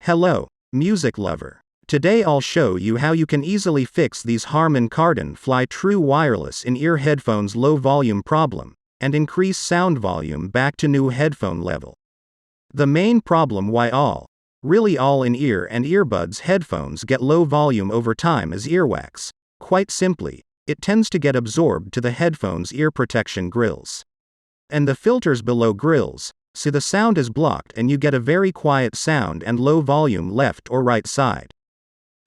Hello, music lover. Today I'll show you how you can easily fix these Harman Kardon FLY TWS wireless in-ear headphones low volume problem, and increase sound volume back to new headphone level. The main problem why all in-ear and earbuds headphones get low volume over time is earwax. Quite simply, it tends to get absorbed to the headphone's ear protection grills and the filters below grills, so the sound is blocked and you get a very quiet sound and low volume left or right side.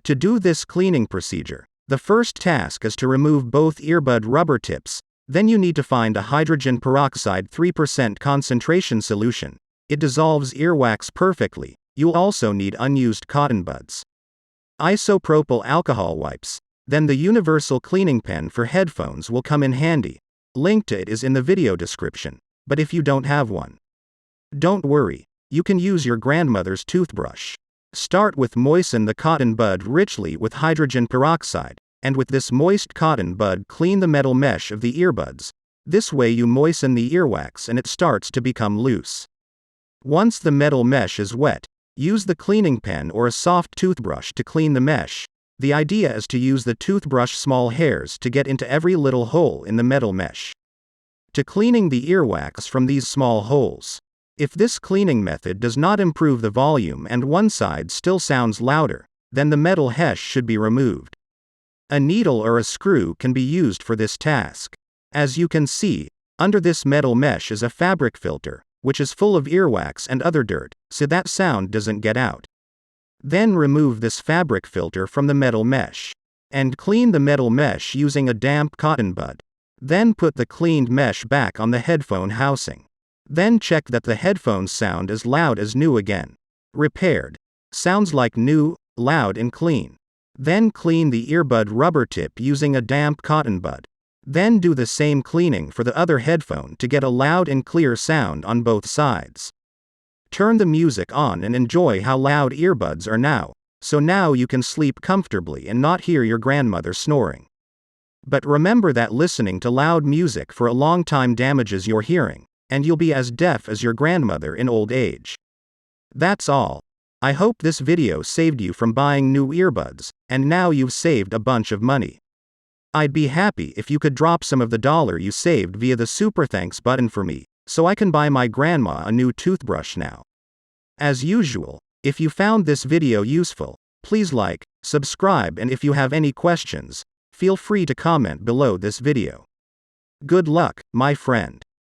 To do this cleaning procedure, the first task is to remove both earbud rubber tips. Then you need to find a hydrogen peroxide 3% concentration solution. It dissolves earwax perfectly. You'll also need unused cotton buds, isopropyl alcohol wipes. Then the universal cleaning pen for headphones will come in handy. Link to it is in the video description. But if you don't have one, don't worry, you can use your grandmother's toothbrush. Start with moisten the cotton bud richly with hydrogen peroxide, and with this moist cotton bud clean the metal mesh of the earbuds. This way you moisten the earwax and it starts to become loose. Once the metal mesh is wet, use the cleaning pen or a soft toothbrush to clean the mesh. The idea is to use the toothbrush small hairs to get into every little hole in the metal mesh, to cleaning the earwax from these small holes. If this cleaning method does not improve the volume and one side still sounds louder, then the metal mesh should be removed. A needle or a screw can be used for this task. As you can see, under this metal mesh is a fabric filter, which is full of earwax and other dirt, so that sound doesn't get out. Then remove this fabric filter from the metal mesh, and clean the metal mesh using a damp cotton bud. Then put the cleaned mesh back on the headphone housing. Then check that the headphones sound as loud as new again. Repaired. Sounds like new, loud and clean. Then clean the earbud rubber tip using a damp cotton bud. Then do the same cleaning for the other headphone to get a loud and clear sound on both sides. Turn the music on and enjoy how loud earbuds are now. So now you can sleep comfortably and not hear your grandmother snoring. But remember that listening to loud music for a long time damages your hearing, and you'll be as deaf as your grandmother in old age. That's all. I hope this video saved you from buying new earbuds, and now you've saved a bunch of money. I'd be happy if you could drop some of the dollar you saved via the super thanks button for me, so I can buy my grandma a new toothbrush now. As usual, if you found this video useful, please like, subscribe, and if you have any questions, feel free to comment below this video. Good luck, my friend.